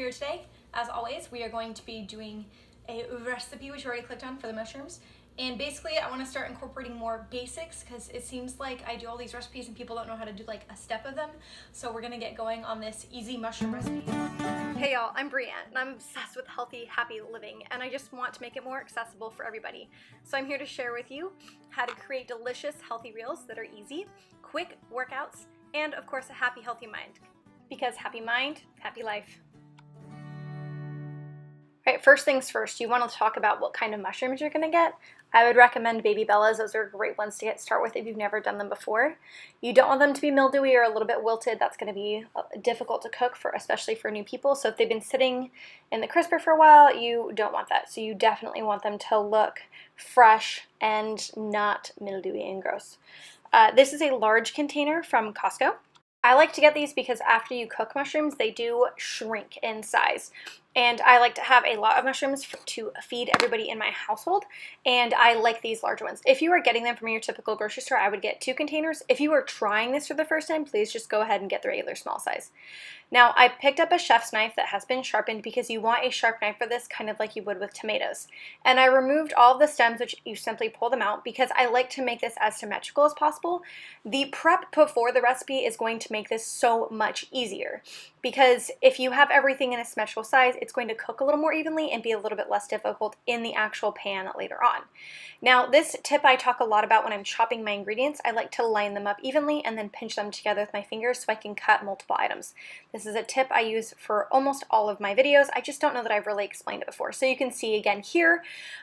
here today. As always, we are going to be doing a recipe which you already clicked on for the mushrooms. And basically I want to start incorporating more basics because it seems like I do all these recipes and people don't know how to do like a step of them. So we're going to get going on this easy mushroom recipe. Hey y'all, I'm Brienne and I'm obsessed with healthy, happy living and I just want to make it more accessible for everybody. So I'm here to share with you how to create delicious, healthy meals that are easy, quick workouts, and of course a happy, healthy mind. Because happy mind, happy life. Alright, first things first, you want to talk about what kind of mushrooms you're going to get. I would recommend Baby Bellas. Those are great ones to get started with if you've never done them before. You don't want them to be mildewy or a little bit wilted. That's going to be difficult to cook, especially for new people. So if they've been sitting in the crisper for a while, you don't want that. So you definitely want them to look fresh and not mildewy and gross. This is a large container from Costco. I like to get these because after you cook mushrooms, they do shrink in size. And I like to have a lot of mushrooms to feed everybody in my household, and I like these large ones. If you are getting them from your typical grocery store, I would get 2 containers. If you are trying this for the first time, please just go ahead and get the regular small size. Now, I picked up a chef's knife that has been sharpened because you want a sharp knife for this, kind of like you would with tomatoes. And I removed all of the stems, which you simply pull them out, because I like to make this as symmetrical as possible. The prep before the recipe is going to make this so much easier, because if you have everything in a symmetrical size, it's going to cook a little more evenly and be a little bit less difficult in the actual pan later on. Now, this tip I talk a lot about when I'm chopping my ingredients. I like to line them up evenly and then pinch them together with my fingers so I can cut multiple items. This is a tip I use for almost all of my videos. I just don't know that I've really explained it before. So you can see again here,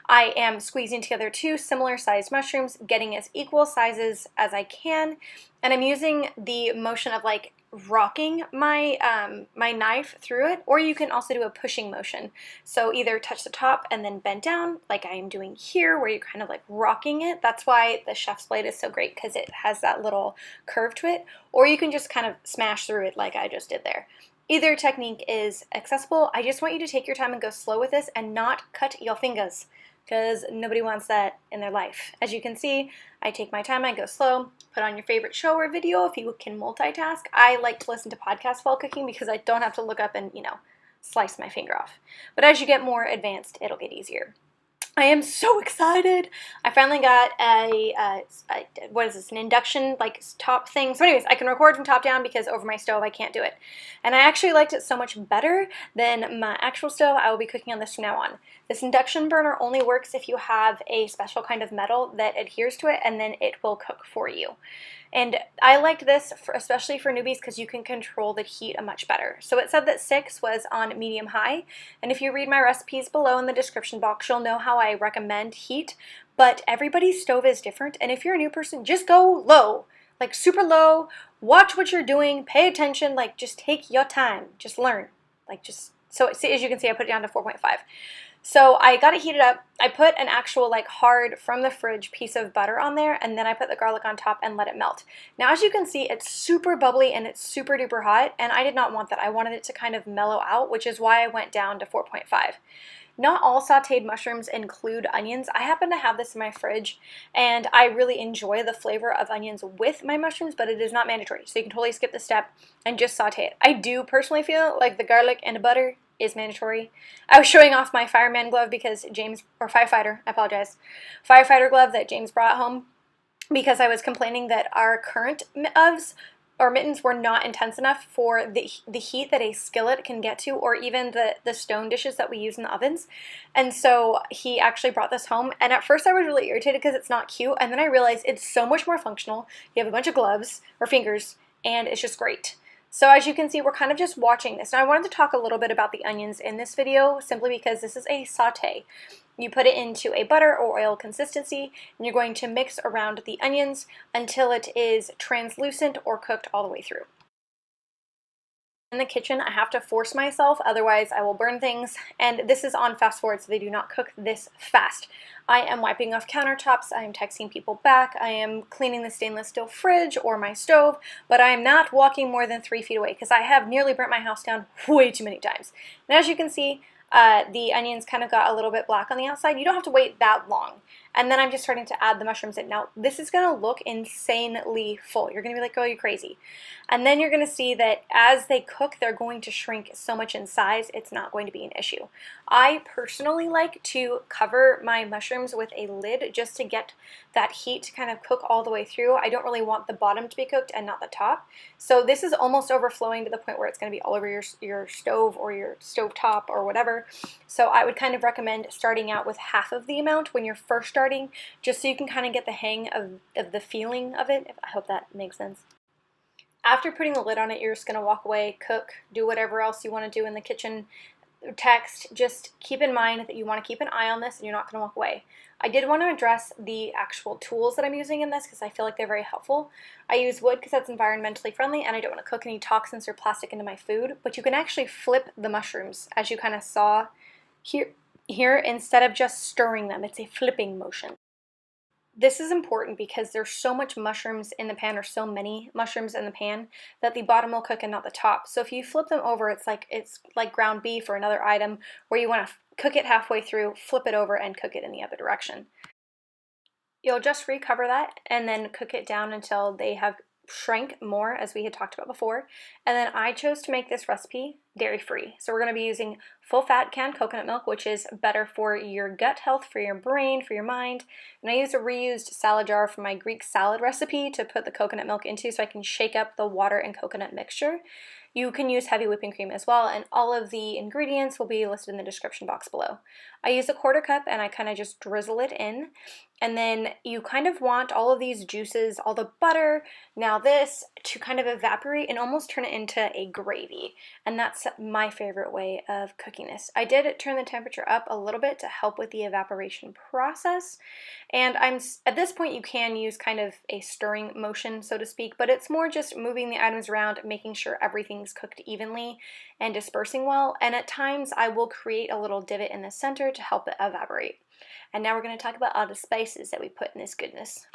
I am squeezing together 2 similar sized mushrooms, getting as equal sizes as I can, and I'm using the motion of like rocking my my knife through it, or you can also do a pushing motion. So either touch the top and then bend down like I am doing here, where you're kind of like rocking it. That's why the chef's blade is so great, because it has that little curve to it. Or you can just kind of smash through it like I just did there. Either technique is accessible. I just want you to take your time and go slow with this and not cut your fingers, because nobody wants that in their life. As you can see, I take my time, I go slow. Put on your favorite show or video if you can multitask. I like to listen to podcasts while cooking because I don't have to look up and, slice my finger off. But as you get more advanced, it'll get easier. I am so excited. I finally got an induction top thing. So anyways, I can record from top down because over my stove I can't do it. And I actually liked it so much better than my actual stove. I will be cooking on this from now on. This induction burner only works if you have a special kind of metal that adheres to it, and then it will cook for you. And I liked this especially for newbies because you can control the heat much better. So it said that 6 was on medium-high, and if you read my recipes below in the description box, you'll know how I recommend heat, but everybody's stove is different, and if you're a new person, just go low, like super low, watch what you're doing, pay attention, just take your time, just learn, so as you can see, I put it down to 4.5. So I got it heated up. I put an actual hard from the fridge piece of butter on there, and then I put the garlic on top and let it melt. Now as you can see, it's super bubbly and it's super duper hot, and I did not want that. I wanted it to kind of mellow out, which is why I went down to 4.5. Not all sauteed mushrooms include onions. I happen to have this in my fridge, and I really enjoy the flavor of onions with my mushrooms, but it is not mandatory. So you can totally skip this step and just saute it. I do personally feel like the garlic and the butter is mandatory. I was showing off my fireman glove because firefighter glove that James brought home because I was complaining that our current mittens were not intense enough for the heat that a skillet can get to, or even the stone dishes that we use in the ovens. And so he actually brought this home, and at first I was really irritated because it's not cute, and then I realized it's so much more functional. You have a bunch of gloves or fingers, and it's just great. So as you can see, we're kind of just watching this. Now I wanted to talk a little bit about the onions in this video simply because this is a saute. You put it into a butter or oil consistency, and you're going to mix around the onions until it is translucent or cooked all the way through. In the kitchen, I have to force myself, otherwise I will burn things, and this is on fast forward, so they do not cook this fast. I am wiping off countertops, I am texting people back, I am cleaning the stainless steel fridge or my stove, but I am not walking more than 3 feet away because I have nearly burnt my house down way too many times. And as you can see, the onions kind of got a little bit black on the outside. You don't have to wait that long. And then I'm just starting to add the mushrooms in. Now, this is gonna look insanely full. You're gonna be like, oh, you're crazy. And then you're gonna see that as they cook, they're going to shrink so much in size, it's not going to be an issue. I personally like to cover my mushrooms with a lid just to get that heat to kind of cook all the way through. I don't really want the bottom to be cooked and not the top. So this is almost overflowing to the point where it's going to be all over your stove or your stove top or whatever. So I would kind of recommend starting out with half of the amount when you're first starting, just so you can kind of get the hang of the feeling of it. I hope that makes sense. After putting the lid on it, you're just going to walk away, cook, do whatever else you want to do in the kitchen. Text, just keep in mind that you want to keep an eye on this and you're not going to walk away. I did want to address the actual tools that I'm using in this because I feel like they're very helpful. I use wood because that's environmentally friendly and I don't want to cook any toxins or plastic into my food, but you can actually flip the mushrooms as you kind of saw here instead of just stirring them. It's a flipping motion. This is important because there's so much mushrooms in the pan, or so many mushrooms in the pan, that the bottom will cook and not the top. So if you flip them over, it's like ground beef or another item where you want to cook it halfway through, flip it over, and cook it in the other direction. You'll just recover that and then cook it down until they have shrank more, as we had talked about before. And then I chose to make this recipe dairy-free. So we're going to be using full-fat canned coconut milk, which is better for your gut health, for your brain, for your mind. And I used a reused salad jar from my Greek salad recipe to put the coconut milk into so I can shake up the water and coconut mixture. You can use heavy whipping cream as well, and all of the ingredients will be listed in the description box below. I use a 1/4 cup and I kind of just drizzle it in. And then you kind of want all of these juices, all the butter, now this, to kind of evaporate and almost turn it into a gravy. And that's my favorite way of cooking this. I did turn the temperature up a little bit to help with the evaporation process. And at this point you can use kind of a stirring motion, so to speak, but it's more just moving the items around, making sure everything's cooked evenly and dispersing well. And at times I will create a little divot in the center to help it evaporate. And now we're going to talk about all the spices that we put in this goodness.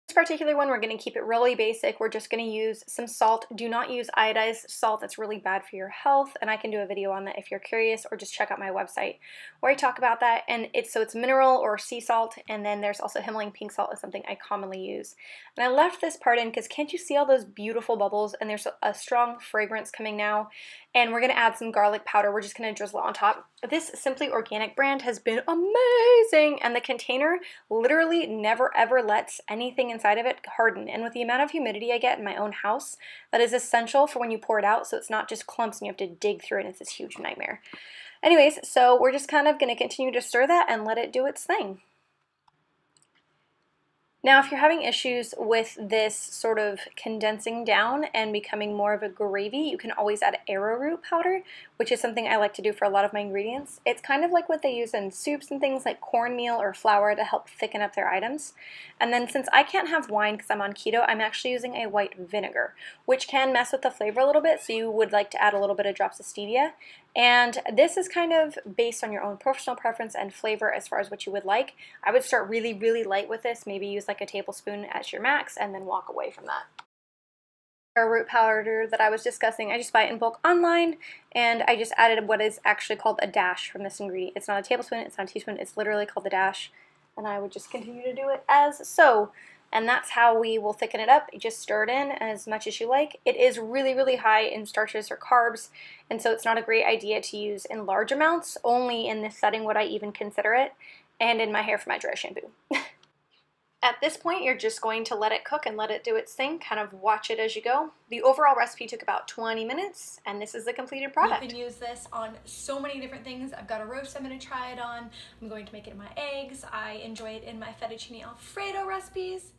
This particular one, we're going to keep it really basic. We're just going to use some salt. Do not use iodized salt. That's really bad for your health, and I can do a video on that if you're curious, or just check out my website where I talk about that. And it's mineral or sea salt, and then there's also Himalayan pink salt is something I commonly use. And I left this part in because can't you see all those beautiful bubbles? And there's a strong fragrance coming now. And we're going to add some garlic powder. We're just going to drizzle it on top. This Simply Organic brand has been amazing, and the container literally never ever lets anything inside of it harden. And with the amount of humidity I get in my own house, that is essential for when you pour it out, so it's not just clumps and you have to dig through it and it's this huge nightmare. Anyways, so we're just kind of going to continue to stir that and let it do its thing. Now, if you're having issues with this sort of condensing down and becoming more of a gravy, you can always add arrowroot powder, which is something I like to do for a lot of my ingredients. It's kind of like what they use in soups and things like cornmeal or flour to help thicken up their items. And then since I can't have wine because I'm on keto, I'm actually using a white vinegar, which can mess with the flavor a little bit, so you would like to add a little bit of drops of stevia. And this is kind of based on your own personal preference and flavor as far as what you would like. I would start really, really light with this, maybe use like a tablespoon as your max, and then walk away from that. Arrowroot powder that I was discussing, I just buy it in bulk online, and I just added what is actually called a dash from this ingredient. It's not a tablespoon, it's not a teaspoon, it's literally called a dash, and I would just continue to do it as so. And that's how we will thicken it up. You just stir it in as much as you like. It is really, really high in starches or carbs, and so it's not a great idea to use in large amounts. Only in this setting would I even consider it, and in my hair for my dry shampoo. At this point, you're just going to let it cook and let it do its thing, kind of watch it as you go. The overall recipe took about 20 minutes, and this is the completed product. You can use this on so many different things. I've got a roast I'm going to try it on. I'm going to make it in my eggs. I enjoy it in my fettuccine alfredo recipes.